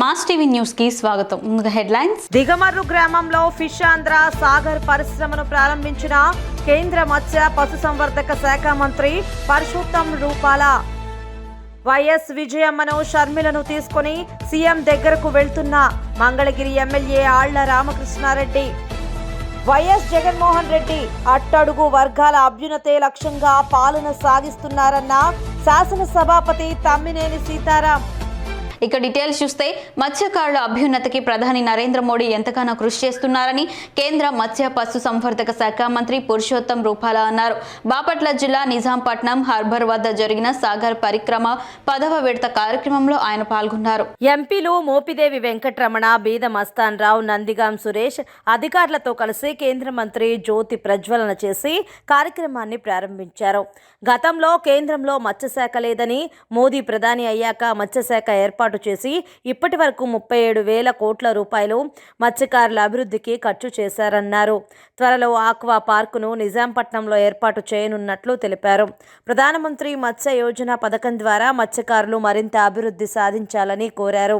Mass TV news కి స్వాగతం. ముందుగా హెడ్లైన్స్. దిగమర్రు గ్రామంలో ఫిష్ ఆంధ్ర సాగర్ పరిశ్రమను ప్రారంభించిన కేంద్ర మత్స్య పశుసంవర్ధక శాఖ మంత్రి పరశుత్తం రూపాల. వైఎస్ విజయమ్మను షర్మిలను తీసుకుని సీఎం దగ్గరకు వెళ్తున్న మంగళగిరి ఎమ్మెల్యే ఆళ్ల రామకృష్ణారెడ్డి. వైఎస్ జగన్మోహన్ రెడ్డి అట్టడుగు వర్గాల అభ్యున్నతే లక్ష్యంగా పాలన సాగిస్తున్నారన్న శాసనసభాపతి తమ్మినేని సీతారాం. ఇక డీటెయిల్స్ చూస్తే మత్స్యకారుల అభ్యున్నతికి ప్రధాని నరేంద్ర మోడీ ఎంతగానో కృషి చేస్తున్నారని కేంద్ర మత్స్య పశు సంవర్ధక శాఖ మంత్రి పురుషోత్తం రూపాల అన్నారు. బాపట్ల జిల్లా నిజాంపట్నం హార్బర్ వద్ద జరిగిన సాగర్ పరిక్రమ 10వ విడత కార్యక్రమంలో ఆయన పాల్గొన్నారు. ఎంపీలు మోపిదేవి వెంకటరమణ, బీద మస్తాన్ రావు, నందిగాం సురేష్ అధికారులతో కలిసి కేంద్ర మంత్రి జ్యోతి ప్రజ్వలన చేసి కార్యక్రమాన్ని ప్రారంభించారు. గతంలో కేంద్రంలో మత్స్యశాఖ లేదని, మోదీ ప్రధాని అయ్యాక మత్స్యశాఖ ఏర్పాటు చేసి ఇప్పటి వరకు 37,000 కోట్ల రూపాయలు మత్స్యకారుల అభివృద్ధికి ఖర్చు చేశారన్నారు. త్వరలో ఆక్వా పార్కును నిజాంపట్నంలో ఏర్పాటు చేయనున్నట్లు తెలిపారు. ప్రధానమంత్రి మత్స్య యోజన పథకం ద్వారా మత్స్యకారులు మరింత అభివృద్ధి సాధించాలని కోరారు.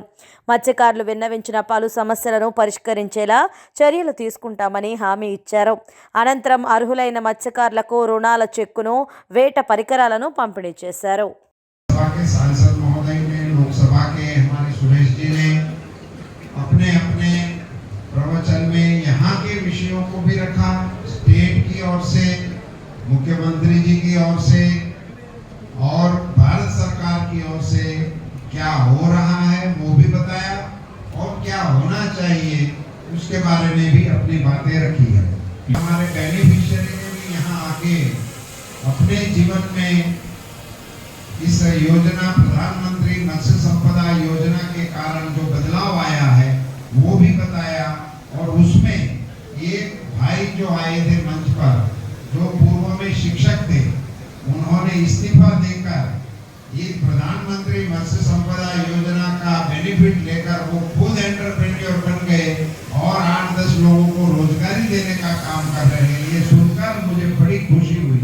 మత్స్యకారులు విన్నవించిన పలు సమస్యలను పరిష్కరించేలా చర్యలు తీసుకుంటామని హామీ ఇచ్చారు. అనంతరం అర్హులైన మత్స్యకారులకు రుణాల చెక్కును, వేట పరికరాలను పంపిణీ చేశారు. लोकसभा के हमारे सुरेश जी ने अपने अपने प्रवचन में यहाँ के विषयों को भी रखा, स्टेट की ओर से, मुख्यमंत्री जी की ओर से और भारत सरकार की ओर से क्या हो रहा है वो भी बताया और क्या होना चाहिए उसके बारे में भी अपनी बातें रखी है. हमारे बेनिफिशियरी ने भी यहाँ आके अपने जीवन में इस योजना प्रधानमंत्री मत्स्य संपदा योजना के कारण जो बदलाव आया है वो भी बताया. और उसमें एक भाई जो आए थे मंच पर, जो पूर्व में शिक्षक थे, उन्होंने इस्तीफा देकर ये प्रधानमंत्री मत्स्य संपदा योजना का बेनिफिट लेकर वो खुद एंटरप्रेन्योर बन गए और 8-10 लोगों को रोजगारी देने का काम कर रहे हैं. ये सुनकर मुझे बड़ी खुशी हुई.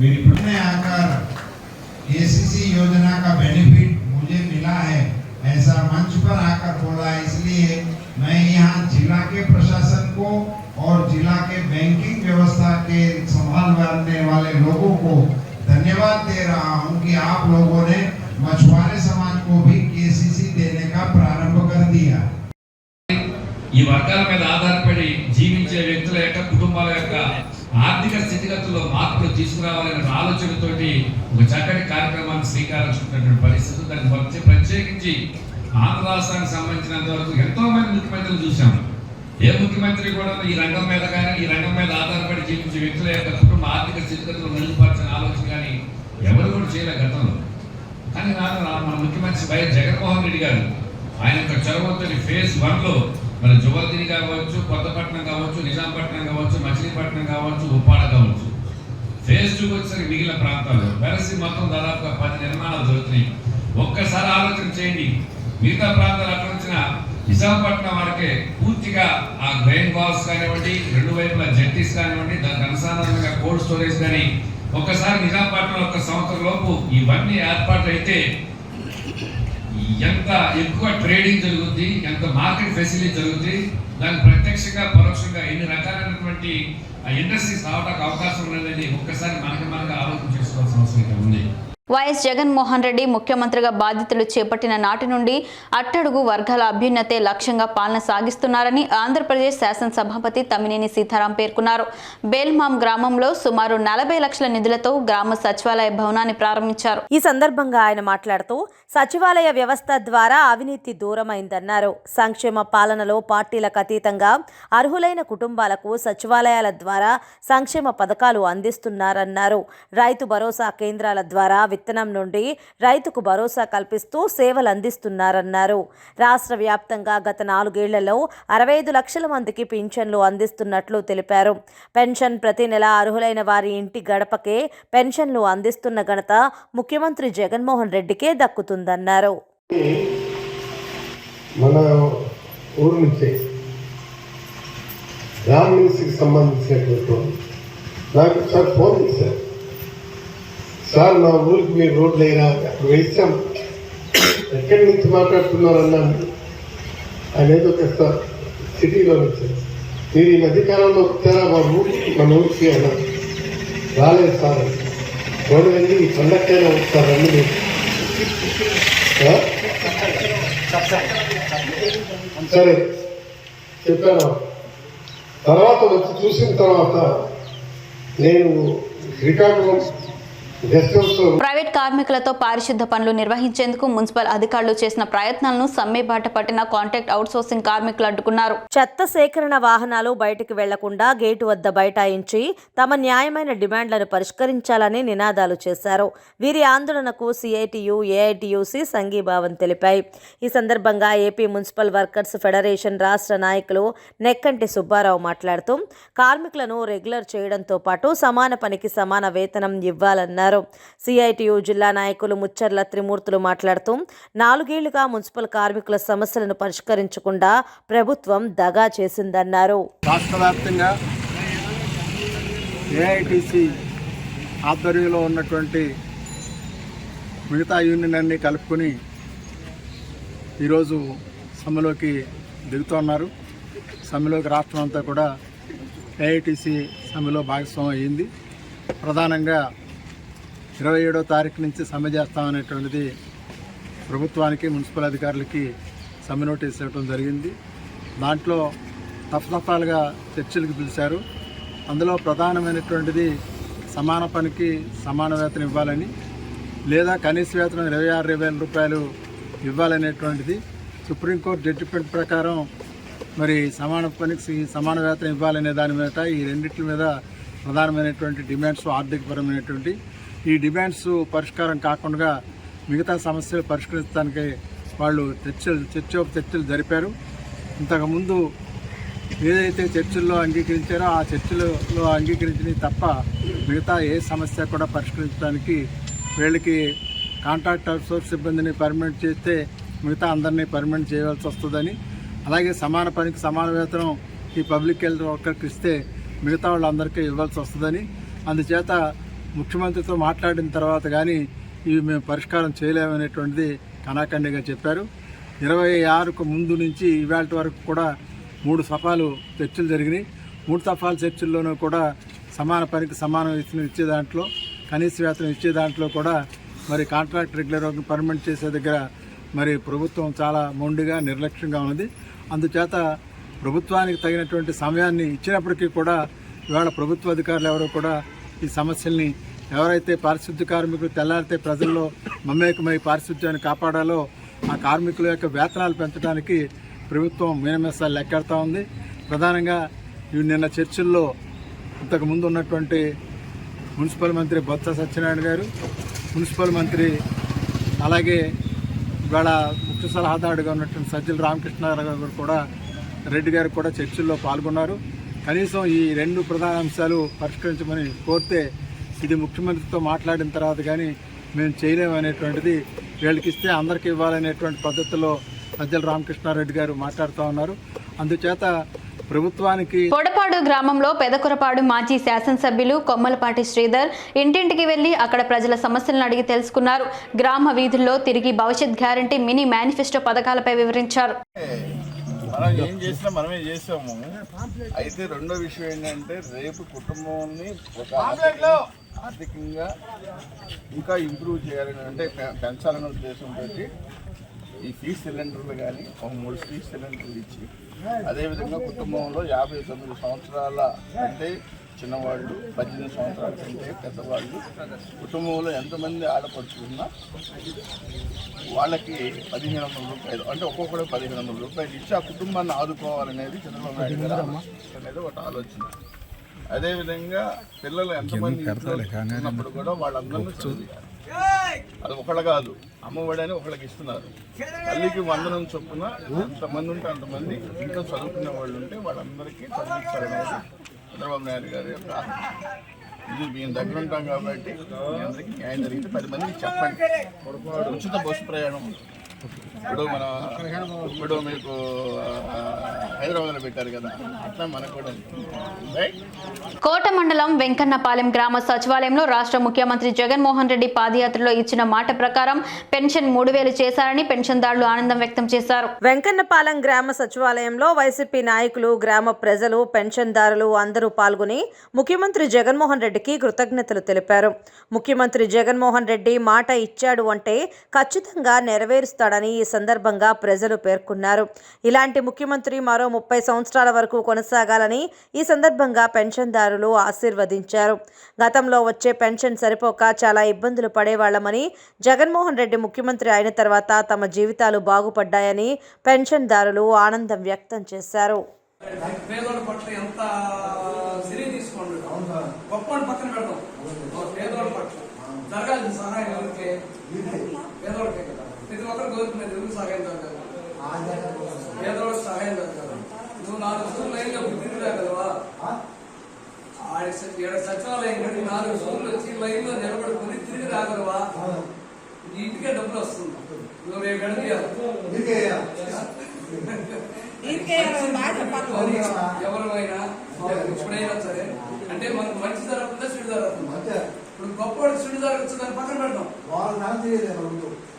मेरी में आकर एसीसी योजना का बेनिफिट मुझे मिला है ऐसा मंच पर आकर बोला. इसलिए मैं यहाँ जिला के प्रशासन को और जिला के बैंकिंग व्यवस्था के संभालने वाले लोगों को धन्यवाद दे रहा हूँ कि आप लोगों ने मछुआरे समाज को भी केसीसी देने का प्रारंभ कर दिया. ఈ వర్గాల మీద ఆధారపడి జీవించే వ్యక్తుల యొక్క కుటుంబాల యొక్క ఆర్థిక స్థితిగతుల్లో మార్పులు తీసుకురావాలనే ఆలోచనతోటి ఒక చక్కటి కార్యక్రమాన్ని శ్రీకారం చుట్టినటువంటి పరిస్థితులు. దాన్ని ప్రత్యేకించి ఆంధ్ర రాష్ట్రానికి సంబంధించినంత వరకు ఎంతో మంది ముఖ్యమంత్రులు చూసాం. ఏ ముఖ్యమంత్రి కూడా ఈ రంగం మీద కానీ, ఈ రంగం మీద ఆధారపడి జీవించే వ్యక్తుల యొక్క కుటుంబ ఆర్థిక స్థితిగతులు మెరుగుపరచిన ఆలోచన కానీ ఎవరు కూడా చేయలేదు గతంలో. కానీ మన ముఖ్యమంత్రి వైఎస్ జగన్మోహన్ రెడ్డి గారు ఆయన యొక్క చొరవతో ఫేజ్ 1లో మన జువల్దిని కావచ్చు, కొత్తపట్నం కావచ్చు, నిజాంపట్నం కావచ్చు, మచిలీపట్నం కావచ్చు, ఉప్పాడ కావచ్చు, ఫేజ్ 2 వచ్చేసరికి మిగిలిన ప్రాంతాల్లో వెరసి మొత్తం దాదాపుగా 10 నిర్మాణాలు జరుగుతున్నాయి. ఒక్కసారి ఆలోచన చేయండి. మిగతా ప్రాంతాలు అక్కడ వచ్చిన నిజాంపట్నం వరకే పూర్తిగా ఆ గ్రెయిన్ వాల్స్ కానివ్వండి, 2 వైపుల జెట్టీస్ కానివ్వండి, దానికి అనుసంధానంగా కోల్డ్ స్టోరేజ్ కానీ, ఒక్కసారి నిజాంపట్నం 1 సంవత్సరం లోపు ఇవన్నీ ఏర్పాట్లు అయితే ఎంత ఎక్కువ ట్రేడింగ్ జరుగుతుంది, ఎంత మార్కెట్ ఫెసిలిటీ జరుగుతుంది, దానికి ప్రత్యక్షంగా పరోక్షంగా ఎన్ని రకాలైనటువంటి ఇండస్ట్రీస్ రావడానికి అవకాశం ఉన్నదని ఒక్కసారి మనకి ఆలోచన చేసుకోవాల్సిన అవసరం ఉంది. వైఎస్ జగన్మోహన్ రెడ్డి ముఖ్యమంత్రిగా బాధ్యతలు చేపట్టిన నాటి నుండి అట్టడుగు వర్గాల అభ్యున్నతే లక్ష్యంగా పాలన సాగిస్తున్నారని ఆంధ్రప్రదేశ్ శాసనసభాపతి తమ్మినేని సీతారాం పేర్కొన్నారు. బేల్మాం గ్రామంలో సుమారు 40 లక్షల నిధులతో గ్రామ సచివాలయ భవనాన్ని ప్రారంభించారు. ఈ సందర్భంగా ఆయన మాట్లాడుతూ సచివాలయ వ్యవస్థ ద్వారా అవినీతి దూరమైందన్నారు. సంక్షేమ పాలనలో పార్టీలకు అతీతంగా అర్హులైన కుటుంబాలకు సచివాలయాల ద్వారా సంక్షేమ పథకాలు అందిస్తున్నారన్నారు. రైతు భరోసా కేంద్రాల ద్వారా విత్తనం నుండి రైతుకు భరోసా కల్పిస్తూ సేవలు అందిస్తున్నారన్నారు. రాష్ట్ర వ్యాప్తంగా గత 4 ఏళ్లలో 65 లక్షల మందికి పింఛన్లు అందిస్తున్నట్లు తెలిపారు. పెన్షన్ ప్రతి నెల అర్హులైన వారి ఇంటి గడపకే పెన్షన్లు అందిస్తున్న ఘనత ముఖ్యమంత్రి జగన్మోహన్ రెడ్డికే దక్కుతుందన్నారు. మన ఊరు నుంచి గ్రామీణకి సంబంధించినటువంటి నాకు సార్ ఫోన్ చేశారు. సార్ మా ఊరికి మీరు రోడ్లు అయినా అక్కడ వేసాం, ఎక్కడి నుంచి మాట్లాడుతున్నారన్నాను. అనేది ఒక సిటీలో వచ్చారు. మీరు ఈ మధ్యకాలంలో వచ్చారా మన ఊరికి అన్నారు. రాలేదు సార్. రోడ్డు వెళ్ళి ఈ పండక్కైనా వస్తారండి మీరు. సరే చెప్పాను. తర్వాత వచ్చి చూసిన తర్వాత నేను శ్రీకాకుళం గెస్ట్ హౌస్ ప్రైవేట్ కార్మికులతో పారిశుద్ధ పనులు నిర్వహించేందుకు మున్సిపల్ అధికారులు చేసిన ప్రయత్నాలను సమ్మె బాట పట్టిన కాంట్రాక్ట్ అవుట్సోర్సింగ్ కార్మికులు అడ్డుకున్నారు. చెత్త సేకరణ వాహనాలు బయటికి వెళ్లకుండా గేటు వద్ద బైఠాయించి తమ న్యాయమైన డిమాండ్లను పరిష్కరించాలని నినాదాలు చేశారు. వీరి ఆందోళనకు సిఐటియు, ఏఐటియుసి సంఘీభావం తెలిపాయి. ఈ సందర్భంగా ఏపీ మున్సిపల్ వర్కర్స్ ఫెడరేషన్ రాష్ట్ర నాయకులు నెక్కంటి సుబ్బారావు మాట్లాడుతూ కార్మికులను రెగ్యులర్ చేయడంతో పాటు సమాన పనికి సమాన వేతనం ఇవ్వాలన్నారు. సిఐటియు జిల్లా నాయకులు ముచ్చర్ల త్రిమూర్తులు మాట్లాడుతూ 4 ఏళ్లుగా మున్సిపల్ కార్మికుల సమస్యలను పరిష్కరించకుండా ప్రభుత్వం దగా చేసిందన్నారు. రాష్ట్ర వ్యాప్తంగా ఏఐటిసి ఆధ్వర్యంలో ఉన్నటువంటి మిగతా యూనియన్ అన్ని కలుపుకొని ఈరోజు సమ్మెలోకి దిగుతున్నారు. సమ్మెలోకి రాష్ట్రం అంతా కూడా ఏఐటిసి సమ్మెలో భాగస్వామ్యం అయ్యింది. ప్రధానంగా 27వ తారీఖు నుంచి సమ్మె చేస్తామనేటువంటిది ప్రభుత్వానికి, మున్సిపల్ అధికారులకి సమ్మె నోటీస్ ఇవ్వడం జరిగింది. దాంట్లో దఫాలుగా చర్చలకు పిలిచారు. అందులో ప్రధానమైనటువంటిది సమాన పనికి సమాన వేతనం ఇవ్వాలని, లేదా కనీస వేతనం 26,000 రూపాయలు ఇవ్వాలనేటువంటిది. సుప్రీంకోర్టు జడ్జిమెంట్ ప్రకారం మరి సమాన పనికి సమాన వేతనం ఇవ్వాలనే దాని మీద ఈ రెండింటి మీద ప్రధానమైనటువంటి డిమాండ్స్, ఆర్థికపరమైనటువంటి ఈ డిమాండ్స్ పరిష్కారం కాకుండా మిగతా సమస్యలు పరిష్కరించడానికి వాళ్ళు చర్చలు జరిపారు. ఇంతకుముందు ఏదైతే చర్చల్లో అంగీకరించారో ఆ చర్చలలో అంగీకరించినవి తప్ప మిగతా ఏ సమస్య కూడా పరిష్కరించడానికి వీళ్ళకి కాంట్రాక్ట్ అవుట్సోర్స్ సిబ్బందిని పర్మనెంట్ చేస్తే మిగతా అందరినీ పర్మనెంట్ చేయవలసి వస్తుందని, అలాగే సమాన పనికి సమాన వేతనం ఈ పబ్లిక్ హెల్త్ వర్కర్కి ఇస్తే మిగతా వాళ్ళందరికీ ఇవ్వాల్సి వస్తుందని, అందుచేత ముఖ్యమంత్రితో మాట్లాడిన తర్వాత కానీ ఇవి మేము పరిష్కారం చేయలేమనేటువంటిది కనాఖండిగా చెప్పారు. 26కు ముందు నుంచి ఇవాళ వరకు కూడా 3 దఫాలు చర్చలు జరిగినాయి. 3 దఫాల చర్చల్లోనూ కూడా సమాన పనికి సమాన వేతనం ఇచ్చే దాంట్లో, కనీస వేతనం ఇచ్చే దాంట్లో కూడా మరి కాంట్రాక్ట్ రెగ్యులర్ పర్మనెంట్ చేసే దగ్గర మరి ప్రభుత్వం చాలా మొండిగా నిర్లక్ష్యంగా ఉన్నది. అందుచేత ప్రభుత్వానికి తగినటువంటి సమయాన్ని ఇచ్చినప్పటికీ కూడా ఇవాళ ప్రభుత్వ అధికారులు ఎవరో కూడా ఈ సమస్యల్ని, ఎవరైతే పారిశుద్ధ్య కార్మికులు తెల్లారితే ప్రజల్లో మమేకమై పారిశుద్ధ్యాన్ని కాపాడాలో ఆ కార్మికుల యొక్క వేతనాలు పెంచడానికి ప్రభుత్వం మీనమేసాలు లెక్కెడతా ఉంది. ప్రధానంగా నిన్న చర్చల్లో ఇంతకుముందు ఉన్నటువంటి మున్సిపల్ మంత్రి బొత్స సత్యనారాయణ గారు, మున్సిపల్ మంత్రి అలాగే ఇవాళ ముఖ్య సలహాదారుగా ఉన్నటువంటి సజ్జల రామకృష్ణారావు గారు కూడా, రెడ్డి గారు కూడా చర్చల్లో పాల్గొన్నారు. కనీసం ఈ 2 ప్రధాన అంశాలు పరిష్కరించమని కోరితే ఇది ముఖ్యమంత్రితో మాట్లాడిన తర్వాత కానీ మేము చేయలేమనేటువంటిది, వీళ్ళకి ఇస్తే అందరికీ ఇవ్వాలనేటువంటి పద్ధతిలో సజ్జల రామకృష్ణారెడ్డి గారు మాట్లాడుతూ ఉన్నారు. అందుచేత ప్రభుత్వానికి పొడపాడు గ్రామంలో పెదకొరపాడు మాజీ శాసనసభ్యులు కొమ్మలపాటి శ్రీధర్ ఇంటింటికి వెళ్లి అక్కడ ప్రజల సమస్యలను అడిగి తెలుసుకున్నారు. గ్రామ వీధుల్లో తిరిగి భవిష్యత్ గ్యారంటీ మినీ మేనిఫెస్టో పథకాలపై వివరించారు. మనం ఏం చేసినా మనమే చేసాము. అయితే రెండో విషయం ఏంటంటే రేపు కుటుంబాన్ని ఒక ఆర్థికంగా ఇంకా ఇంప్రూవ్ చేయాలని, అంటే పెంచాలనే ఉద్దేశంతో ఈ ఫ్రీ సిలిండర్లు కానీ ఒక 3 ఫ్రీ సిలిండర్లు ఇచ్చి, అదేవిధంగా కుటుంబంలో 59 సంవత్సరాల అంటే చిన్నవాళ్ళు, 18 సంవత్సరాల కంటే పెద్దవాళ్ళు, కుటుంబంలో ఎంతమంది ఆడపడుచున్నా వాళ్ళకి 1,500 రూపాయలు, అంటే ఒక్కొక్కరు 1,500 రూపాయలు ఇచ్చి ఆ కుటుంబాన్ని ఆదుకోవాలనేది చంద్రబాబు నాయుడు గారు అనేది ఒక ఆలోచన. అదేవిధంగా పిల్లలు ఎంతమంది ఉన్నప్పుడు కూడా వాళ్ళందరినీ చదివారు. అది ఒకళ్ళు కాదు, అమ్మఒడి అని ఒకళ్ళకి ఇస్తున్నారు. తల్లికి 100 చొప్పున ఎంతమంది ఉంటే అంతమంది ఇంకా చదువుకునే వాళ్ళు ఉంటే వాళ్ళందరికీ చదివించాలనేది చంద్రబాబు నాయుడు గారి యొక్క ఇది. మేము దగ్గర ఉంటాం కాబట్టి మీ అందరికీ న్యాయం జరిగితే 10 మందికి చెప్పండి. ఉచిత బస్సు ప్రయాణం ఇప్పుడు మీకు హైదరాబాద్లో పెట్టారు కదా, అట్లా మనకు కూడా ఉంది. రైట్. కోట మండలం వెంకన్నపాలెం గ్రామ సచివాలయంలో రాష్ట్ర ముఖ్యమంత్రి జగన్మోహన్ రెడ్డి పాదయాత్రలో ఇచ్చిన మాట ప్రకారం పెన్షన్ 3,000 చేశారని పెన్షన్దారులు ఆనందం వ్యక్తం చేశారు. వెంకన్నపాలెం గ్రామ సచివాలయంలో వైసీపీ నాయకులు, గ్రామ ప్రజలు, పెన్షన్దారులు అందరూ పాల్గొని ముఖ్యమంత్రి జగన్మోహన్ రెడ్డికి కృతజ్ఞతలు తెలిపారు. ముఖ్యమంత్రి జగన్మోహన్ రెడ్డి మాట ఇచ్చాడు అంటే ఖచ్చితంగా నెరవేరుస్తాడని ఈ సందర్భంగా ప్రజలు పేర్కొన్నారు. ఇలాంటి ముఖ్యమంత్రి మరో 30 సంవత్సరాల వరకు కొనసాగాలని ఈ సందర్భంగా పెన్షన్దారులు ఆశీర్వదించారు. గతంలో వచ్చే పెన్షన్ సరిపోక చాలా ఇబ్బందులు పడేవాళ్లమని, జగన్మోహన్ రెడ్డి ముఖ్యమంత్రి అయిన తర్వాత తమ జీవితాలు బాగుపడ్డాయని పెన్షన్దారులు ఆనందం వ్యక్తం చేశారు. పేదోళ్ళ పట్ల ఎంత సిరి తీసుకోండి, గొప్పని పక్కన పెడతాం. పేదోళ్ళ పట్ల జరగాల్సిన సహాయం ఎవరికి? పేదోళ్ళకే కదా. ప్రతి ఒక్కరు కోరుకునేది ఎవరికి సహాయం జరగాలి? పేదోళ్ళకి సహాయం జరగాలి. నువ్వు 4 సూర్యులు లైన్లో తిరిగి రాగలవా? సచివాలయం కంటే 4 సూర్యులు వచ్చి లైన్లో నిలబడుకుని తిరిగి రాగలవా? ఇంటికే డబ్బులు వస్తుంది. నువ్వు రేపు గడిపియాలి. ఎవరైనా ఇప్పుడైనా సరే అంటే మనకు మంచి జరుగుతుందా చెడు జరుగుతుందా? ఇప్పుడు గొప్పవాడికి చెడు జరగచ్చు, దాన్ని పక్కన పెడతాం.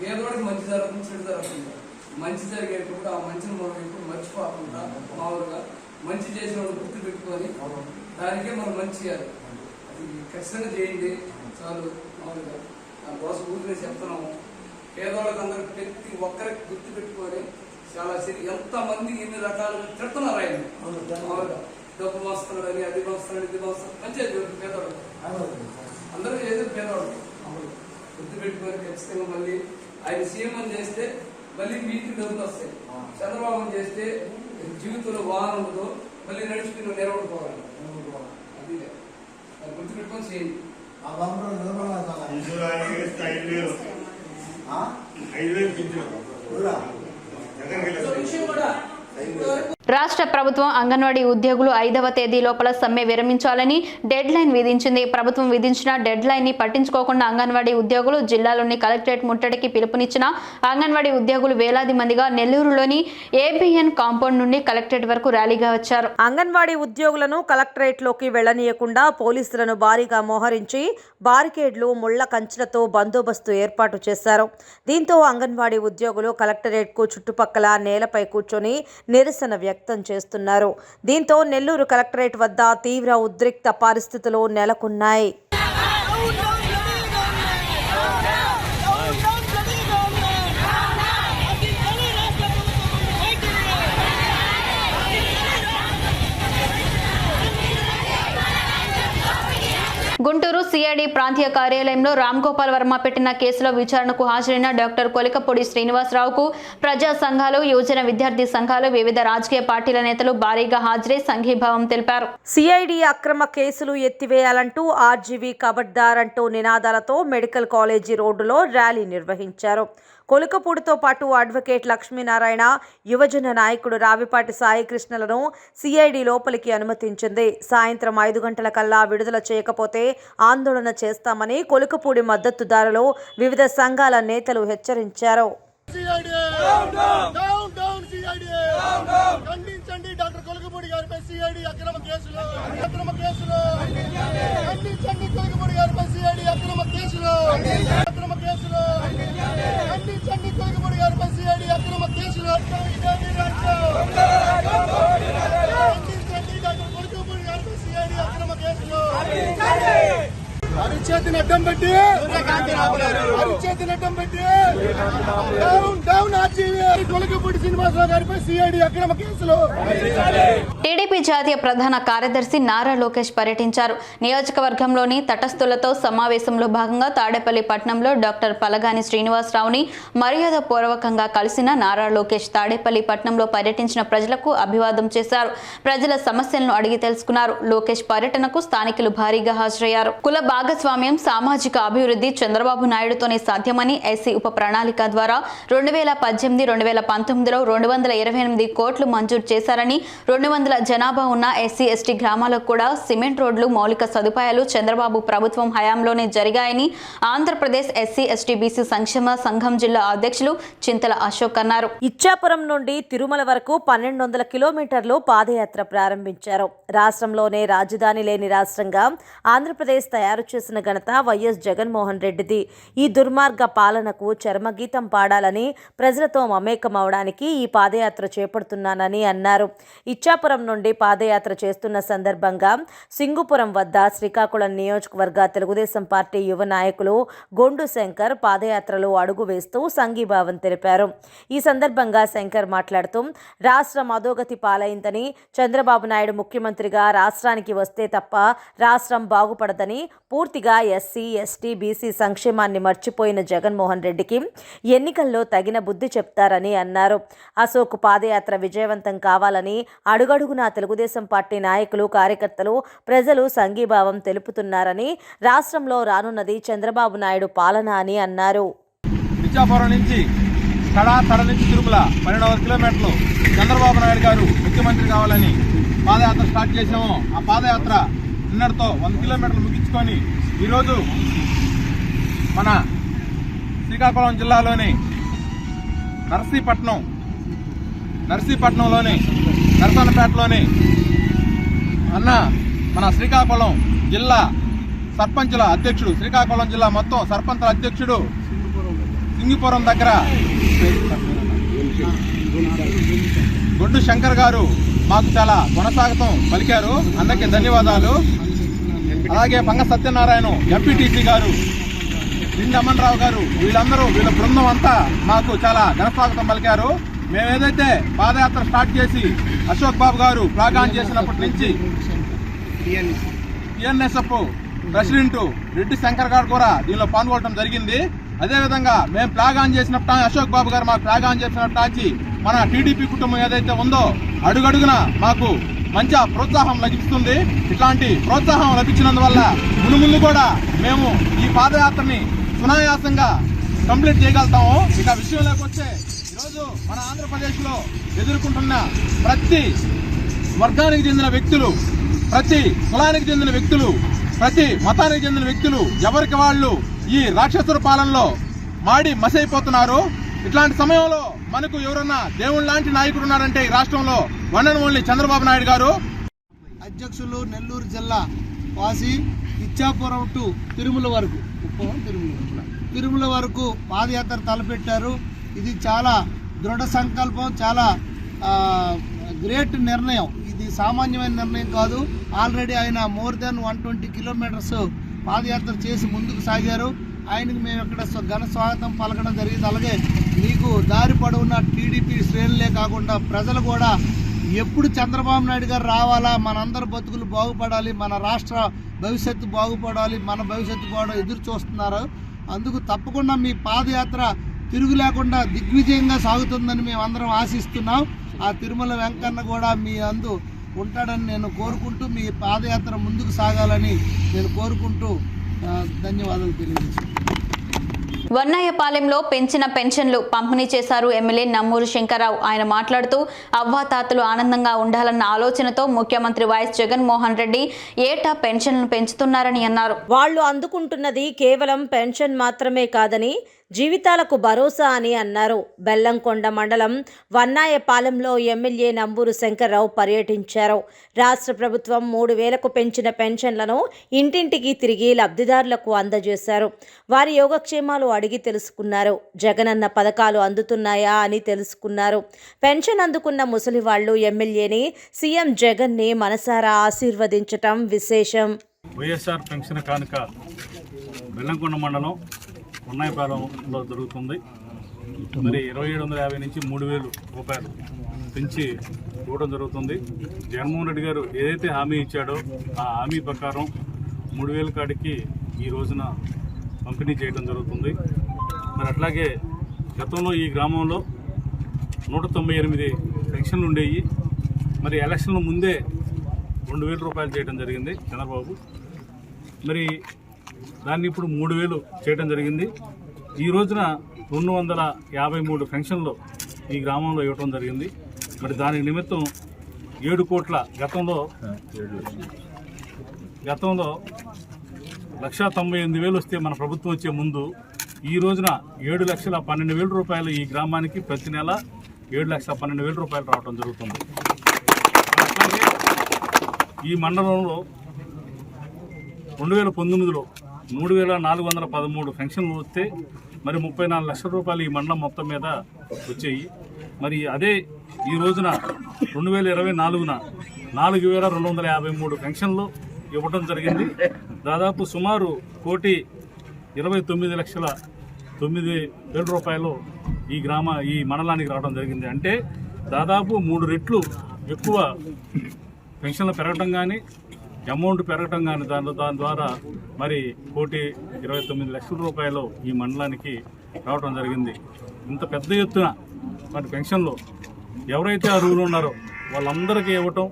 పేదవాడికి మంచి జరుగుతుంది, చెడు జరుగుతుంది. మంచి జరిగేటప్పుడు ఆ మంచిని మనం ఎప్పుడు మర్చిపోకుండా మామూలుగా మంచి చేసిన వాళ్ళు గుర్తు పెట్టుకొని దానికే మనం మంచి చేయాలి. అది ఖచ్చితంగా చేయండి చాలు. మామూలుగా దానికోసం ఊరికే చెప్తున్నాము. పేదవాళ్ళకి అందరికి ప్రతి ఒక్కరికి గుర్తు పెట్టుకొని చాలా ఎంత మంది ఎన్ని రకాలుగా తిడుతున్నారు ఆయన. మామూలుగా డబ్బు మోస్తున్నాడని, అది మోస్తున్నాడు, ఇది మోస్తున్నాడు. మంచిగా పేదవాడు అందరూ చేసేది పేదవాడు. గుర్తు పెట్టుకొని ఖచ్చితంగా మళ్ళీ ఆయన సీఎం చేస్తే మళ్ళీ మీకు డబ్బులు వస్తాయి. చంద్రబాబు చేస్తే జీవితంలో వాహనం ఉండదు, మళ్ళీ నడుచుకుని నిలబడిపోవాలి. అది గుర్తు పెట్టుకొని చేయండి. రాష్ట్ర ప్రభుత్వం అంగన్వాడీ ఉద్యోగులు 5వ తేదీ లోపల సమ్మె విరమించాలని డెడ్ లైన్ విధించింది. ప్రభుత్వం విధించిన డెడ్ లైన్ ని పట్టించుకోకుండా అంగన్వాడీ ఉద్యోగులు జిల్లాలోని కలెక్టరేట్ ముట్టడికి పిలుపునిచ్చిన అంగన్వాడీ ఉద్యోగులు వేలాది మందిగా నెల్లూరులోని ఏబిఎన్ కాంపౌండ్ నుండి కలెక్టరేట్ వరకు ర్యాలీగా వచ్చారు. అంగన్వాడీ ఉద్యోగులను కలెక్టరేట్ లోకి వెళ్లనీయకుండా పోలీసులను భారీగా మోహరించి బారికేడ్లు, ముళ్ల కంచెలతో బందోబస్తు ఏర్పాటు చేశారు. దీంతో అంగన్వాడీ ఉద్యోగులు కలెక్టరేట్ కు చుట్టుపక్కల నేలపై కూర్చొని నిరసన వ్యక్తం చేస్తున్నారు. దీంతో నెల్లూరు కలెక్టరేట్ వద్ద తీవ్ర ఉద్రిక్త పరిస్థితులు నెలకొన్నాయి. గుంటూరు సిఐడి ప్రాంతీయ కార్యాలయంలో రామ్ గోపాల్ వర్మ పెట్టిన కేసులో విచారణకు హాజరైన డాక్టర్ కొలికపూడి శ్రీనివాసరావుకు ప్రజా సంఘాలు, యువజన విద్యార్థి సంఘాలు, వివిధ రాజకీయ పార్టీల నేతలు భారీగా హాజరై సంఘీభావం తెలిపారు. సిఐడి అక్రమ కేసులు ఎత్తివేయాలంటూ ఆర్జీవీ కబడ్దార్ అంటూ నినాదాలతో మెడికల్ కాలేజీ రోడ్డులో ర్యాలీ నిర్వహించారు. కొలికపూడితో పాటు అడ్వకేట్ లక్ష్మీనారాయణ, యువజన నాయకుడు రావిపాటి సాయికృష్ణలను సిఐడి లోపలికి అనుమతించింది. సాయంత్రం 5 గంటల కల్లా విడుదల చేయకపోతే ఆందోళన చేస్తామని కొలికపూడి మద్దతుదారులు, వివిధ సంఘాల నేతలు హెచ్చరించారు. ఖండించండి డాక్టర్ కొలికపూడి గారిపై సిఐడి అక్రమ కేసులు, అక్రమ కేసులు. ఖండించండి కొలికపూడి గారిపై సిఐడి అక్రమ కేసులు, అక్రమ కేసులు. ఖండించండి కొలికపూడి గారిపై సిఐడి అక్రమ కేసులు. ఖండించండి డాక్టర్ కొలికపూడి గారిపై సిఐడి అక్రమ కేసులు. అరిచేతిని అడ్డం పెట్టి, అరిచేతిని అడ్డం పెట్టి డౌన్ ఆర్జీవీ కొలికపూడి శ్రీనివాసరావు గారిపై సిఐడి అక్రమ కేసులు. టీడీపీ జాతీయ ప్రధాన కార్యదర్శి నారా లోకేష్ పర్యటించారు. నియోజకవర్గంలోని తటస్థులతో సమావేశంలో భాగంగా తాడేపల్లి పట్టణంలో డాక్టర్ పలగాని శ్రీనివాసరావుని మర్యాద పూర్వకంగా కలిసిన నారా లోకేష్ తాడేపల్లి పట్టణంలో పర్యటించిన ప్రజలకు అభివాదం చేశారు. ప్రజల సమస్యలను అడిగి తెలుసుకున్నారు. లోకేష్ పర్యటనకు స్థానికులు భారీగా హాజరయ్యారు. కుల భాగస్వామ్యం, సామాజిక అభివృద్ధి చంద్రబాబు నాయుడుతోనే సాధ్యమని ఎస్సీ ఉప ప్రణాళిక ద్వారా 2018-2019 2019లో 228 కోట్లు మంజూరు చేశారని 200 జనాభా ఉన్న ఎస్సీ ఎస్టీ గ్రామాలకు కూడా సిమెంట్ రోడ్లు మౌలిక సదుపాయాలు చంద్రబాబు ప్రభుత్వం హయాంలోనే జరిగాయని ఆంధ్రప్రదేశ్ ఎస్సీ ఎస్టీ బీసీ సంక్షేమ సంఘం జిల్లా అధ్యక్షులు చింతల అశోక్ అన్నారు. ఇచ్చాపురం నుండి తిరుమల వరకు 1200 కిలోమీటర్లు పాదయాత్ర ప్రారంభించారు. రాష్ట్రంలోనే రాజధాని లేని రాష్ట్రంగా ఆంధ్రప్రదేశ్ తయారు చేసిన ఘనత వైఎస్ జగన్మోహన్ రెడ్డిది. ఈ దుర్మార్గ పాలనకు చర్మగీతం పాడాలని ప్రజలతో మమేకమవడానికి ఈ పాదయాత్ర చేపడుతున్నానని అన్నారు. ఇచ్చాపురం నుండి పాదయాత్ర చేస్తున్న సందర్భంగా సింగుపురం వద్ద శ్రీకాకుళం నియోజకవర్గ తెలుగుదేశం పార్టీ యువ నాయకులు గొండు శంకర్ పాదయాత్రలో అడుగు వేస్తూ సంఘీభావం తెలిపారు. ఈ సందర్భంగా శంకర్ మాట్లాడుతూ రాష్ట్రం అధోగతి పాలైందని, చంద్రబాబు నాయుడు ముఖ్యమంత్రిగా రాష్ట్రానికి వస్తే తప్ప రాష్ట్రం బాగుపడదని, పూర్తిగా ఎస్సీ ఎస్టీ బీసీ సంక్షేమాన్ని మర్చిపోయిన జగన్మోహన్ రెడ్డికి ఎన్నికల్లో తగిన బుద్ధి చెప్తారని అన్నారు. అశోక్ పాదయాత్ర విజయవంతం కావాలని అడుగడుగునా తెలుగుదేశం పార్టీ నాయకులు, కార్యకర్తలు, ప్రజలు సంఘీభావం తెలుపుతున్నారని, రాష్ట్రంలో రానున్నది చంద్రబాబు నాయుడు పాలన అని అన్నారు. ఇచ్చాపురం నుంచి తడ నుంచి తిరుమల 1200 కిలోమీటర్లు చంద్రబాబు నాయుడు గారు ముఖ్యమంత్రి కావాలని పాదయాత్ర స్టార్ట్ చేసాము. ఆ పాదయాత్ర నిన్నటితో 100 కిలోమీటర్లు ముగించుకొని ఈరోజు మన శ్రీకాకుళం జిల్లాలోని నర్సీపట్నంలోని నరసన్నపేటలోని మన శ్రీకాకుళం జిల్లా సర్పంచుల అధ్యక్షుడు, శ్రీకాకుళం జిల్లా మొత్తం సర్పంచుల అధ్యక్షుడు సింగిపురం దగ్గర గొడ్డు శంకర్ గారు మాకు చాలా కొనసాగతం పలికారు. అందరికీ ధన్యవాదాలు. అలాగే పంగ సత్యనారాయణ ఎంపీటీసీ గారు, లిండి అమన్రావు గారు, వీళ్ళ బృందం అంతా మాకు చాలా ఘనస్వాగతం పలికారు. మేమేదైతే పాదయాత్ర స్టార్ట్ చేసి అశోక్ బాబు గారు ఫ్లాగ్ చేసినప్పటి నుంచి టిఎన్ఎస్ఎఫ్ ప్రెసిడెంట్ రెడ్డి శంకర్ గారు కూడా దీనిలో పాల్గొనడం జరిగింది. అదేవిధంగా మేము ఫ్లాగ్ ఆన్ చేసినప్పుడు అశోక్ బాబు గారు మాకు ఫ్లాగ్ ఆన్ చేసినట్టు మన టీడీపీ కుటుంబం ఏదైతే ఉందో అడుగడుగున మాకు మంచి ప్రోత్సాహం లభిస్తుంది. ఇట్లాంటి ప్రోత్సాహం లభించినందువల్ల ముందు కూడా మేము ఈ పాదయాత్రని సునాయాసంగా కంప్లీట్ చేయగలుగుతాము. ఇక విషయంలోకి వస్తే ఈరోజు మన ఆంధ్రప్రదేశ్లో ఎదుర్కొంటున్న ప్రతి వర్గానికి చెందిన వ్యక్తులు, ప్రతి కులానికి చెందిన వ్యక్తులు, ప్రతి మతానికి చెందిన వ్యక్తులు ఎవరికి వాళ్ళు ఈ రాక్షసుల పాలనలో మాడి మసైపోతున్నారు. ఇట్లాంటి సమయంలో మనకు ఎవరన్నా దేవుళ్ళ లాంటి నాయకుడు ఉన్నారంటే ఈ రాష్ట్రంలో one and only Chandrababu Naidu గారు. అధ్యక్షులు నెల్లూరు జిల్లా వాసి ఇచ్చాపురం టు తిరుమల వరకు పాదయాత్ర తలపెట్టారు. ఇది చాలా దృఢ సంకల్పం, చాలా గ్రేట్ నిర్ణయం. ఇది సామాన్యమైన నిర్ణయం కాదు. ఆల్రెడీ ఆయన మోర్ దెన్ 120 కిలోమీటర్స్ పాదయాత్ర చేసి ముందుకు సాగారు. ఆయనకు మేము ఇక్కడ ఘన స్వాగతం పలకడం జరిగింది. అలాగే మీకు దారి పొడవున్న టీడీపీ శ్రేణులే కాకుండా ప్రజలు కూడా ఎప్పుడు చంద్రబాబు నాయుడు గారు రావాలా, మనందరి బతుకులు బాగుపడాలి, మన రాష్ట్ర భవిష్యత్తు బాగుపడాలి, మన భవిష్యత్తు కూడా ఎదురు చూస్తున్నారు. అందుకు తప్పకుండా మీ పాదయాత్ర తిరుగు లేకుండా దిగ్విజయంగా సాగుతుందని మేము అందరం ఆశిస్తున్నాం. ఆ తిరుమల వెంకన్న కూడా మీ అందు ఉంటాడని నేను కోరుకుంటూ మీ పాదయాత్ర ముందుకు సాగాలని నేను కోరుకుంటూ ధన్యవాదాలు తెలియజేస్తున్నాను. వన్నాయపాలెంలో పెంచిన పెన్షన్లు పంపిణీ చేశారు ఎమ్మెల్యే నమ్మూరు శంకర్రావు. ఆయన మాట్లాడుతూ అవ్వాతాతలు ఆనందంగా ఉండాలన్న ఆలోచనతో ముఖ్యమంత్రి వైఎస్ జగన్మోహన్ రెడ్డి ఏటా పెన్షన్లను పెంచుతున్నారని అన్నారు. వాళ్ళు అందుకుంటున్నది కేవలం పెన్షన్ మాత్రమే కాదని జీవితాలకు భరోసా అని అన్నారు. బెల్లంకొండ మండలం వన్నాయపాలెంలో ఎమ్మెల్యే నంబూరు శంకర్రావు పర్యటించారు. రాష్ట్ర ప్రభుత్వం 3,000కు పెంచిన పెన్షన్లను ఇంటింటికి తిరిగి లబ్ధిదారులకు అందజేశారు. వారి యోగక్షేమాలు అడిగి తెలుసుకున్నారు. జగనన్న పథకాలు అందుతున్నాయా అని తెలుసుకున్నారు. పెన్షన్ అందుకున్న ముసలి వాళ్ళు ఎమ్మెల్యేని, సీఎం జగన్ని మనసారా ఆశీర్వదించటం విశేషం. వైఎస్ఆర్ పెన్షన్ కానుక బెల్లంకొండ మండలం ఉన్నాయపాలెంలో జరుగుతుంది. మరి 2,750 నుంచి 3,000 రూపాయలు పెంచి ఇవ్వడం జరుగుతుంది. జగన్మోహన్ రెడ్డి గారు ఏదైతే హామీ ఇచ్చాడో ఆ హామీ ప్రకారం 3,000 కాడికి ఈ రోజున పంపిణీ చేయడం జరుగుతుంది. మరి అట్లాగే గతంలో ఈ గ్రామంలో 198 పెన్షన్లు ఉండేవి. మరి ఎలక్షన్ల ముందే 2,000 రూపాయలు చేయడం జరిగింది చంద్రబాబు. మరి దాన్ని ఇప్పుడు 3,000 చేయడం జరిగింది. ఈ రోజున 253 పెన్షన్లు ఈ గ్రామంలో ఇవ్వటం జరిగింది. మరి దాని నిమిత్తం 7 కోట్ల గతంలో 1,98,000 వస్తే మన ప్రభుత్వం వచ్చే ముందు ఈ రోజున 7,12,000 రూపాయలు ఈ గ్రామానికి ప్రతి నెల 7,12,000 రూపాయలు రావడం జరుగుతుంది. అట్లాగే ఈ మండలంలో 2019లో 3,413 పెన్షన్లు వస్తే మరి 34 లక్షల రూపాయలు ఈ మండలం మొత్తం మీద వచ్చాయి. మరి అదే ఈ రోజున 2024న 4,253 పెన్షన్లు ఇవ్వడం జరిగింది. దాదాపు సుమారు 1,29,09,000 రూపాయలు ఈ మండలానికి రావడం జరిగింది. అంటే దాదాపు 3 రెట్లు ఎక్కువ పెన్షన్లు పెరగటం కానీ అమౌంట్ పెరగటం కానీ దాని ద్వారా మరి 1,29,00,000 రూపాయలు ఈ మండలానికి రావడం జరిగింది. ఇంత పెద్ద ఎత్తున మరి పెన్షన్లు ఎవరైతే అర్హులు ఉన్నారో వాళ్ళందరికీ ఇవ్వటం.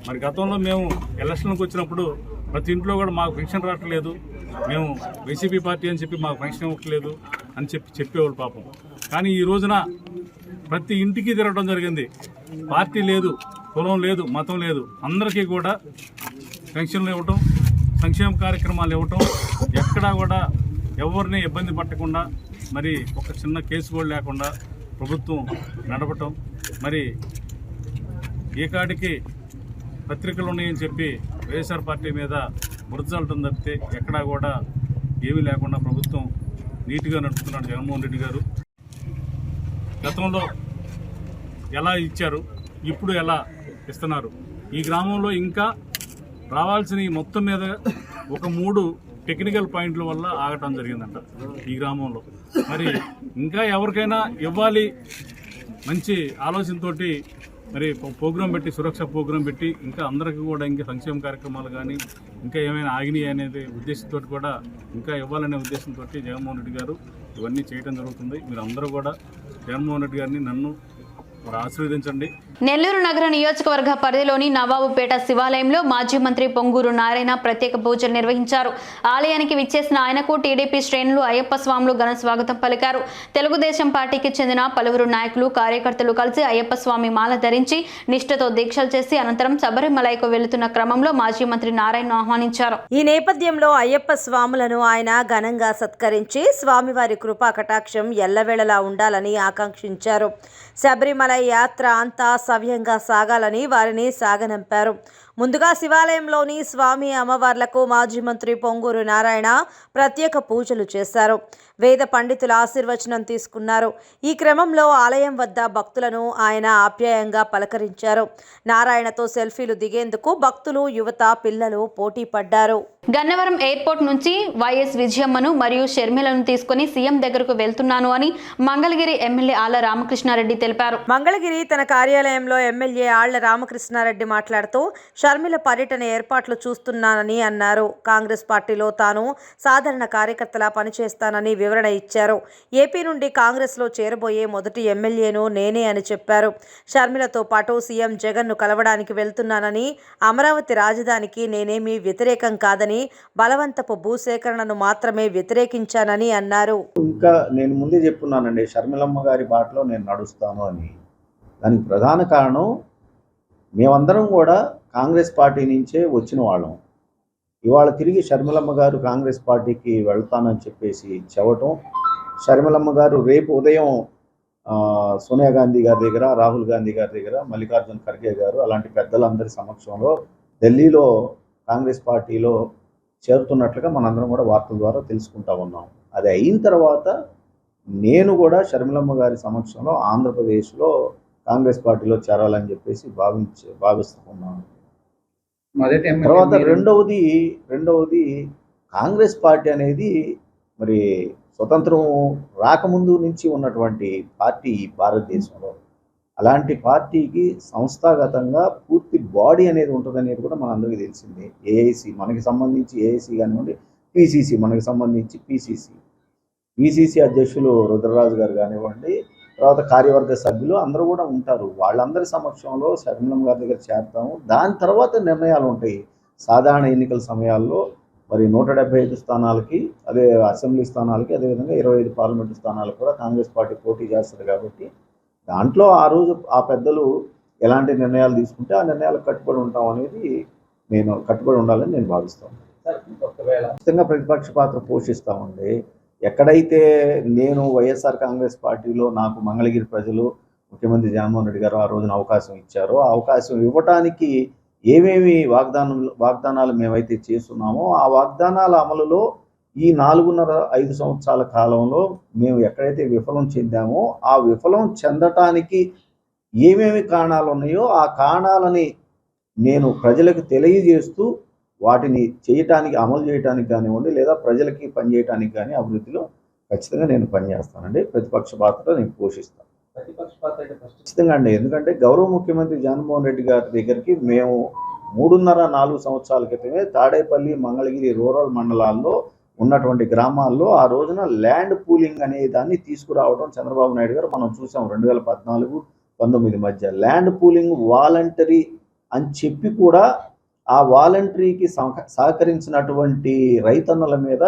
మరి గతంలో మేము ఎలక్షన్లకు వచ్చినప్పుడు ప్రతి ఇంట్లో కూడా మాకు పెన్షన్ రావట్లేదు, మేము వైసీపీ పార్టీ అని చెప్పి మాకు పెన్షన్ ఇవ్వట్లేదు అని చెప్పేవాళ్ళు పాపం. కానీ ఈ రోజున ప్రతి ఇంటికి తిరగడం జరిగింది. పార్టీ లేదు, కులం లేదు, మతం లేదు, అందరికీ కూడా పెన్షన్లు ఇవ్వటం, సంక్షేమ కార్యక్రమాలు ఇవ్వటం, ఎక్కడా కూడా ఎవరిని ఇబ్బంది పట్టకుండా మరి ఒక చిన్న కేసు కూడా లేకుండా ప్రభుత్వం నడపటం. మరి ఏ కాడికి పత్రికలు ఉన్నాయని చెప్పి వైఎస్ఆర్ పార్టీ మీద బురదలటం తప్పితే ఎక్కడా కూడా ఏమీ లేకుండా ప్రభుత్వం నీట్గా నడుపుతున్నాడు జగన్మోహన్ రెడ్డి గారు. గతంలో ఎలా ఇచ్చారు, ఇప్పుడు ఎలా ఇస్తున్నారు. ఈ గ్రామంలో ఇంకా రావాల్సిన మొత్తం మీద ఒక 3 టెక్నికల్ పాయింట్ల వల్ల ఆగటం జరిగిందంట ఈ గ్రామంలో. మరి ఇంకా ఎవరికైనా ఇవ్వాలి మంచి ఆలోచనతోటి మరి ప్రోగ్రాం పెట్టి, సురక్ష ప్రోగ్రాం పెట్టి ఇంకా అందరికీ కూడా ఇంకా సంక్షేమ కార్యక్రమాలు కానీ ఇంకా ఏమైనా ఆగినాయి అనేది ఉద్దేశంతో కూడా ఇంకా ఇవ్వాలనే ఉద్దేశంతో జగన్మోహన్ రెడ్డి గారు ఇవన్నీ చేయడం జరుగుతుంది. మీరు అందరూ కూడా జగన్మోహన్ రెడ్డి గారిని నన్ను ఆశీర్వదించండి. నెల్లూరు నగర నియోజకవర్గ పరిధిలోని నవాబుపేట శివాలయంలో మాజీ మంత్రి పొంగూరు నారాయణ ప్రత్యేక పూజలు నిర్వహించారు. ఆలయానికి విచ్చేసిన ఆయనకు టీడీపీ శ్రేణులు అయ్యప్ప స్వాములు ఘన స్వాగతం పలికారు. తెలుగుదేశం పార్టీకి చెందిన పలువురు నాయకులు, కార్యకర్తలు కలిసి అయ్యప్ప స్వామి మాల ధరించి నిష్ఠతో దీక్షలు చేసి అనంతరం శబరిమలైకు వెళుతున్న క్రమంలో మాజీ మంత్రి నారాయణను ఆహ్వానించారు. ఈ నేపథ్యంలో అయ్యప్ప స్వాములను ఆయన ఘనంగా సత్కరించి స్వామివారి కృపా కటాక్షం ఎల్లవేళలా ఉండాలని ఆకాంక్షించారు. శబరిమల యాత్ర అంతా సవ్యంగా సాగాలని వారిని సాగనంపారు. ముందుగా శివాలయంలోని స్వామి అమ్మవార్లకు మాజీ మంత్రి పొంగూరు నారాయణ ప్రత్యేక పూజలు చేశారు. వేద పండితుల ఆశీర్వచనం తీసుకున్నారు. ఈ క్రమంలో ఆలయం వద్ద భక్తులను ఆయన ఆప్యాయంగా పలకరించారు. నారాయణతో సెల్ఫీలు దిగేందుకు భక్తులు, యువత, పిల్లలు పోటీ పడ్డారు. గన్నవరం ఎయిర్పోర్ట్ నుంచి వైఎస్ విజయమ్మను మరియు షర్మిలను తీసుకుని సీఎం దగ్గరకు వెళ్తున్నాను అని మంగళగిరి ఎమ్మెల్యే ఆళ్ల రామకృష్ణారెడ్డి తెలిపారు. మంగళగిరి తన కార్యాలయంలో ఎమ్మెల్యే ఆళ్ల రామకృష్ణారెడ్డి మాట్లాడుతూ షర్మిల పర్యటన ఏర్పాట్లు చూస్తున్నానని అన్నారు. కాంగ్రెస్ పార్టీలో తాను సాధారణ కార్యకర్తలా పనిచేస్తానని వివరణ ఇచ్చారు. ఏపీ నుండి కాంగ్రెస్లో చేరబోయే మొదటి ఎమ్మెల్యేను నేనే అని చెప్పారు. షర్మిలతో పాటు సీఎం జగన్ను కలవడానికి వెళ్తున్నానని, అమరావతి రాజధానికి నేనేమీ వ్యతిరేకం కాదని, బలవంతపు భూసేకరణను మాత్రమే వ్యతిరేకించానని అన్నారు. ఇంకా నేను ముందే చెప్పున్నానండి, షర్మిలమ్మ గారి బాటలో నేను నడుస్తాను అని. దానికి ప్రధాన కారణం మేమందరం కూడా కాంగ్రెస్ పార్టీ నుంచే వచ్చిన వాళ్ళం. ఇవాళ తిరిగి షర్మిలమ్మ గారు కాంగ్రెస్ పార్టీకి వెళ్తానని చెప్పేసి చెప్పటం, షర్మిలమ్మ గారు రేపు ఉదయం సోనియా గాంధీ గారి దగ్గర, రాహుల్ గాంధీ గారి దగ్గర, మల్లికార్జున ఖర్గే గారు అలాంటి పెద్దలందరి సమక్షంలో ఢిల్లీలో కాంగ్రెస్ పార్టీలో చేరుతున్నట్లుగా మనందరం కూడా వార్తల ద్వారా తెలుసుకుంటా ఉన్నాం. అది అయిన తర్వాత నేను కూడా షర్మిలమ్మ గారి సమక్షంలో ఆంధ్రప్రదేశ్లో కాంగ్రెస్ పార్టీలో చేరాలని చెప్పేసి భావిస్తూ ఉన్నాను. తర్వాత రెండవది కాంగ్రెస్ పార్టీ అనేది మరి స్వతంత్రం రాకముందు నుంచి ఉన్నటువంటి పార్టీ భారతదేశంలో. అలాంటి పార్టీకి సంస్థాగతంగా పూర్తి బాడీ అనేది ఉంటుందనేది కూడా మనందరికీ తెలిసింది. ఏఐసి మనకి సంబంధించి ఏఐసి కానివ్వండి, పిసిసి మనకి సంబంధించి పిసిసి అధ్యక్షులు రుద్రరాజు గారు కానివ్వండి, తర్వాత కార్యవర్గ సభ్యులు అందరూ కూడా ఉంటారు. వాళ్ళందరి సమక్షంలో షర్మిలమ్మ గారి దగ్గర చేరుతాము. దాని తర్వాత నిర్ణయాలు ఉంటాయి. సాధారణ ఎన్నికల సమయాల్లో మరి 175 స్థానాలకి, అదే అసెంబ్లీ స్థానాలకి, అదేవిధంగా 25 పార్లమెంటు స్థానాలకు కూడా కాంగ్రెస్ పార్టీ పోటీ చేస్తుంది. కాబట్టి దాంట్లో ఆ రోజు ఆ పెద్దలు ఎలాంటి నిర్ణయాలు తీసుకుంటే ఆ నిర్ణయాలకు కట్టుబడి ఉంటాం అనేది కట్టుబడి ఉండాలని నేను భావిస్తాను. ఖచ్చితంగా ప్రతిపక్ష పాత్ర పోషిస్తామండి. ఎక్కడైతే నేను వైఎస్ఆర్ కాంగ్రెస్ పార్టీలో నాకు మంగళగిరి ప్రజలు ముఖ్యమంత్రి జగన్మోహన్ రెడ్డి గారు ఆ రోజున అవకాశం ఇచ్చారో, ఆ అవకాశం ఇవ్వటానికి ఏమేమి వాగ్దానాలు మేమైతే చేస్తున్నామో ఆ వాగ్దానాల అమలులో ఈ 4.5 సంవత్సరాల కాలంలో మేము ఎక్కడైతే విఫలం చెందామో ఆ విఫలం చెందటానికి ఏమేమి కారణాలు ఉన్నాయో ఆ కారణాలని నేను ప్రజలకు తెలియజేస్తూ వాటిని అమలు చేయడానికి కానివ్వండి, లేదా ప్రజలకి పనిచేయడానికి కానీ అభివృద్ధిలో ఖచ్చితంగా నేను పనిచేస్తానండి. ప్రతిపక్ష పాత్ర నేను పోషిస్తాను ఖచ్చితంగా అండి. ఎందుకంటే గౌరవ ముఖ్యమంత్రి జగన్మోహన్ రెడ్డి గారి దగ్గరికి మేము 3.5-4 సంవత్సరాల క్రితమే తాడేపల్లి, మంగళగిరి రూరల్ మండలాల్లో ఉన్నటువంటి గ్రామాల్లో ఆ రోజున ల్యాండ్ పూలింగ్ అనే దాన్ని తీసుకురావడం చంద్రబాబు నాయుడు గారు మనం చూసాం. 2014-19 మధ్య ల్యాండ్ పూలింగ్ వాలంటరీ అని చెప్పి కూడా ఆ వాలంటరీకి సహకరించినటువంటి రైతన్నుల మీద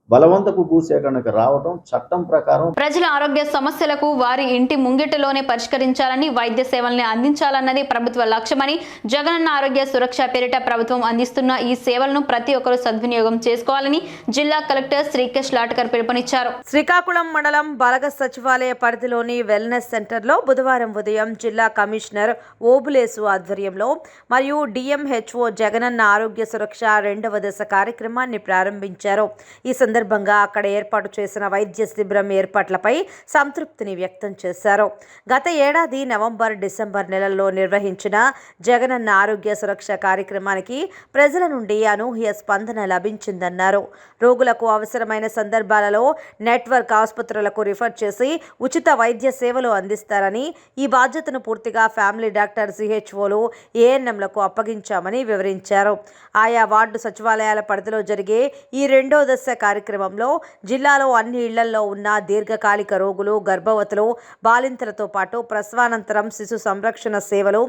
బలవంతపు భూసేకరణకు రావడం చట్టం ప్రకారం. ప్రజల ఆరోగ్య సమస్యలకు వారి ఇంటి ముంగిటలోనే పరిష్కరించాలని, వైద్య సేవల్ని అందించాలన్నది ప్రభుత్వ లక్ష్యమని, జగనన్న ఆరోగ్య సురక్ష పేరిట ప్రభుత్వం అందిస్తున్న ఈ సేవలను ప్రతి ఒక్కరూ సద్వినియోగం చేసుకోవాలని జిల్లా కలెక్టర్ శ్రీకేష్ లాట్కర్ పిలుపునిచ్చారు. శ్రీకాకుళం మండలం బలగ సచివాలయ పరిధిలోని వెల్నెస్ సెంటర్లో బుధవారం ఉదయం జిల్లా కమిషనర్ ఓబులేసు ఆధ్వర్యంలో మరియు డిఎంహెచ్ఓ జగనన్న ఆరోగ్య సురక్ష 2వ దశ కార్యక్రమాన్ని ప్రారంభించారు. ఈ సందర్భంగా అక్కడ ఏర్పాటు చేసిన వైద్య శిబిరం ఏర్పాట్లపై సంతృప్తిని వ్యక్తం చేశారు. గత ఏడాది నవంబర్, డిసెంబర్ నెలల్లో నిర్వహించిన జగనన్న ఆరోగ్య సురక్ష కార్యక్రమానికి ప్రజల నుండి అనూహ్య స్పందన లభించిందన్నారు. రోగులకు అవసరమైన సందర్భాలలో నెట్వర్క్ ఆసుపత్రులకు రిఫర్ చేసి ఉచిత వైద్య సేవలు అందిస్తారని, ఈ బాధ్యతను పూర్తిగా ఫ్యామిలీ డాక్టర్, సిహెచ్ఓలు, ఏఎన్ఎంలకు అప్పగించామని వివరించారు. ఆయా వార్డు సచివాలయాల పరిధిలో జరిగే ఈ 2వ దశ కార్యక్రమంలో జిల్లాలో అన్ని ఇళ్లలో ఉన్న దీర్ఘకాలిక రోగులు, గర్భవతులు, బాలింతలతో పాటు ప్రసవానంతరం శిశు సంరక్షణ సేవలు,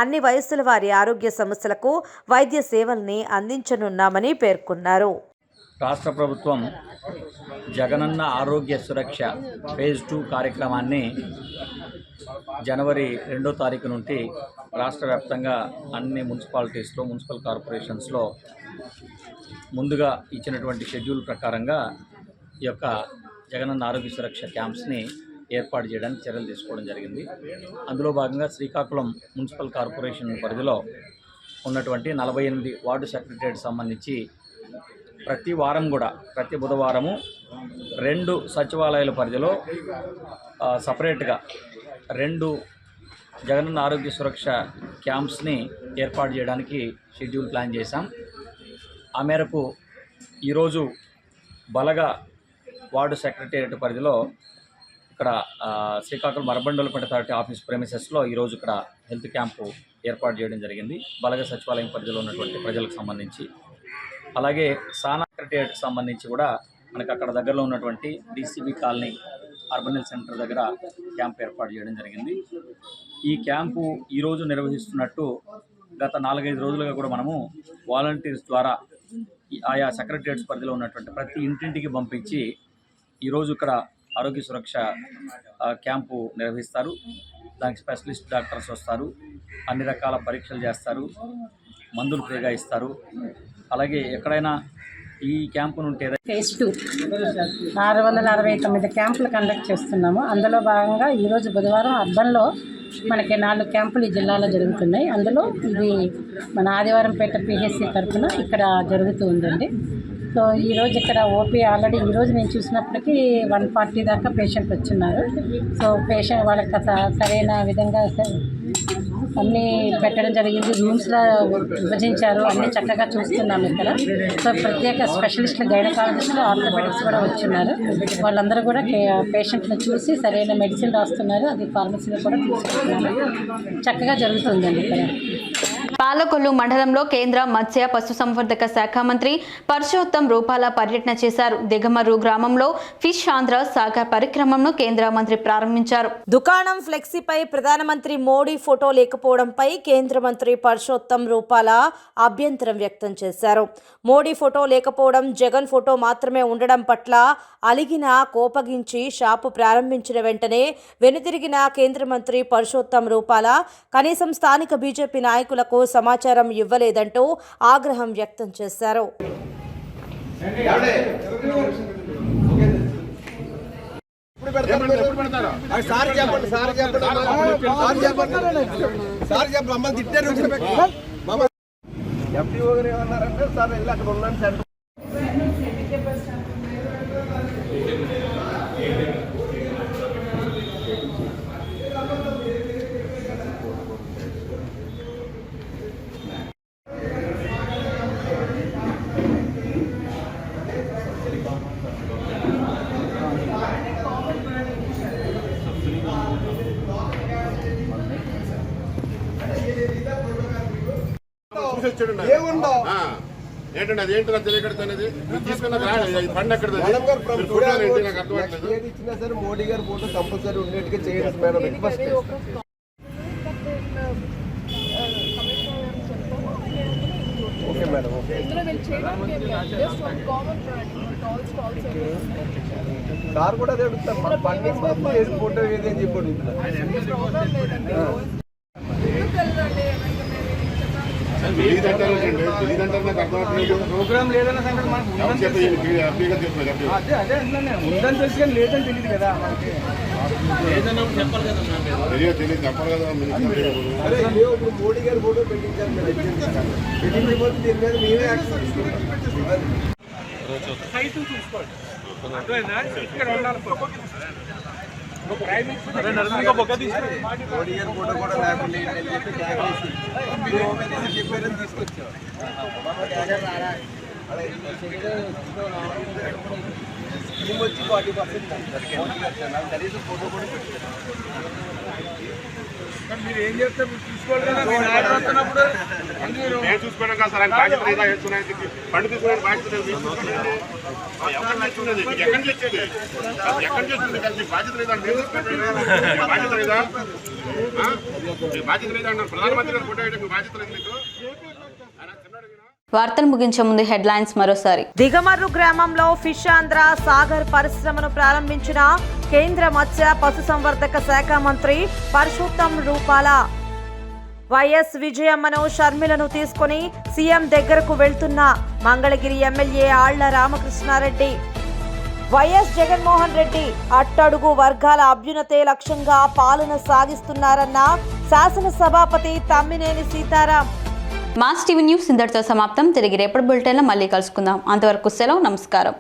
అన్ని వయస్సుల వారి ఆరోగ్య సమస్యలకు వైద్య సేవల్ని అందించనున్నామని పేర్కొన్నారు. రాష్ట్ర ప్రభుత్వం జగనన్న ఆరోగ్య సురక్ష ఫేజ్ 2 కార్యక్రమాన్ని జనవరి 2వ తారీఖు నుండి రాష్ట్ర వ్యాప్తంగా అన్ని మున్సిపాలిటీస్లో, మున్సిపల్ కార్పొరేషన్స్లో ముందుగా ఇచ్చినటువంటి షెడ్యూల్ ప్రకారంగా ఈ యొక్క జగనన్న ఆరోగ్య సురక్ష క్యాంప్స్ని ఏర్పాటు చేయడానికి చర్యలు తీసుకోవడం జరిగింది. అందులో భాగంగా శ్రీకాకుళం మున్సిపల్ కార్పొరేషన్ పరిధిలో ఉన్నటువంటి 48 వార్డు సెక్రటరియట్ సంబంధించి ప్రతి వారం కూడా ప్రతి బుధవారము 2 సచివాలయాల పరిధిలో సపరేట్గా 2 జగనన్న ఆరోగ్య సురక్ష క్యాంప్స్ని ఏర్పాటు చేయడానికి షెడ్యూల్ ప్లాన్ చేశాం. ఆ మేరకు ఈరోజు బలగ వార్డు సెక్రటరియట్ పరిధిలో ఇక్కడ Srikakulam urban development authority office ప్రెమిసెస్లో ఈరోజు ఇక్కడ హెల్త్ క్యాంపు ఏర్పాటు చేయడం జరిగింది. బలగ సచివాలయం పరిధిలో ఉన్నటువంటి ప్రజలకు సంబంధించి, అలాగే సానా సెక్రటరియట్కి సంబంధించి కూడా మనకు అక్కడ దగ్గరలో ఉన్నటువంటి DCB colony urban health centre దగ్గర క్యాంప్ ఏర్పాటు చేయడం జరిగింది. ఈ క్యాంపు ఈరోజు నిర్వహిస్తున్నట్టు గత 4-5 రోజులుగా కూడా మనము వాలంటీర్స్ ద్వారా ఆయా సెక్రటరియట్స్ పరిధిలో ఉన్నటువంటి ప్రతి ఇంటింటికి పంపించి ఈరోజు ఇక్కడ ఆరోగ్య సురక్ష క్యాంపు నిర్వహిస్తారు. దానికి స్పెషలిస్ట్ డాక్టర్స్ వస్తారు, అన్ని రకాల పరీక్షలు చేస్తారు, మందులు ఫ్రీగా ఇస్తారు. అలాగే ఎక్కడైనా ఈ క్యాంపు నుండి ఫేజ్ 2 669 క్యాంపులు కండక్ట్ చేస్తున్నాము. అందులో భాగంగా ఈరోజు బుధవారం అర్బన్లో మనకి 4 క్యాంపులు ఈ జిల్లాలో జరుగుతున్నాయి. అందులో ఇది మన ఆదివారంపేట పిహెచ్సి తరఫున ఇక్కడ జరుగుతూ ఉందండి. సో ఈరోజు ఇక్కడ ఓపీ ఆల్రెడీ ఈరోజు నేను చూసినప్పటికీ 140 దాకా పేషెంట్ వచ్చిన్నారు. సో పేషెంట్ వాళ్ళకి సరైన విధంగా అన్నీ పెట్టడం జరిగింది. రూమ్స్లో విభజించారు, అన్నీ చక్కగా చూస్తున్నాము ఇక్కడ. సో ప్రత్యేక స్పెషలిస్టులు, గైనకాలజిస్టులు, ఆర్థోపెడిక్స్ కూడా వచ్చున్నారు. వాళ్ళందరూ కూడా పేషెంట్ని చూసి సరైన మెడిసిన్ రాస్తున్నారు. అది ఫార్మసీలో కూడా తీసుకుంటున్నారు. చక్కగా జరుగుతుందండి ఇక్కడ. పాలకొల్లు మండలంలో కేంద్ర మత్స్య పశుసంవర్ధక శాఖ మంత్రి పర్షోత్తం రూపాల పర్యటన చేశారు. దిగమర్రు గ్రామంలో ఫిష్ ఆంధ్ర సాగర్ పరిక్రమను కేంద్ర మంత్రి ప్రారంభించారు. దుకాణం ఫ్లెక్సీపై ప్రధానమంత్రి మోడీ ఫోటో లేకపోవడంపై కేంద్ర మంత్రి పర్షోత్తం రూపాల అభ్యంతరం వ్యక్తం చేశారు. మోడీ ఫోటో లేకపోవడం, జగన్ ఫోటో మాత్రమే ఉండడం పట్ల అలిగిన కోపగించి షాపు ప్రారంభించిన వెంటనే వెనుతిరిగిన కేంద్ర మంత్రి పర్షోత్తం రూపాల కనీసం స్థానిక బీజేపీ నాయకులకు సమాచారం ఇవ్వలేదంటూ ఆగ్రహం వ్యక్తం చేశారు. ఏంటంటే అది ఏంటో తెలియకడుతున్నది తీసుకున్న ఫండ్ ఎక్కడ ఇచ్చినా సరే మోడీ గారి ఫోటో కంపల్సరీ ఉండేట్టుగా చేయండి madam. Request okay madam. Sir కూడా అదే అడుగుతారు, మన ఫండింగ్ చేసి ఫోటో ఏది అని చెప్పి అడుగుతున్నారు. ప్రోగ్రామ్ లేదన్న సంగతి అదే ఉందని తెలిసి కానీ లేదని తెలియదు కదా. మోడీ గారి ఫోటో పెట్టించారు మీరు, పెట్టించకపోతే దీని మీద మేమే యాక్షన్ తీసుకుంటాం. మోడీ గారి ఫోటో కూడా లేకుండా చెప్పి ట్యాగ్ వేసి చెప్పారని తీసుకొచ్చాం. స్కీమ్ వచ్చి 40% నాకు కనీసం ఫోటో కూడా మీరు ఏం చేస్తారు చూసుకోవాలి కదా. నేను ఆర్డర్ వస్తున్నప్పుడు చూసుకోవడం కాదు సార్, బాధ్యత లేదా పండు తీసుకోవడానికి బాధ్యత ఎక్కడ తెచ్చేది ఎక్కడ చేస్తుంది కదా, మీకు బాధ్యత లేదా బాధ్యత లేదా బాధ్యత లేదా అన్నారు. ప్రధానమంత్రి గారు ఫోటో వేయడం బాధ్యత లేదు మీకు. వార్తలు ముగించే ముందు హెడ్లైన్స్ మరోసారి. దిగమర్రు గ్రామంలో ఫిష్ ఆంధ్ర సాగర్ పరిశ్రమను ప్రారంభించిన కేంద్ర మత్స్య పశుసంవర్ధక శాఖ మంత్రి పర్షోత్తం రూపాల. వైఎస్ విజయమ్మను షర్మిలను తీసుకుని సీఎం దగ్గరకు వెళ్తున్న మంగళగిరి ఎమ్మెల్యే ఆళ్ల రామకృష్ణారెడ్డి. వైఎస్ జగన్మోహన్ రెడ్డి అట్టడుగు వర్గాల అభ్యున్నతే లక్ష్యంగా పాలన సాగిస్తున్నారన్న శాసనసభాపతి Tammineni Sitaram. Mass TV news ఇంతటితో సమాప్తం. తిరిగి రేపటి బులెటిన్లో మళ్ళీ కలుసుకుందాం. అంతవరకు సెలవు, నమస్కారం.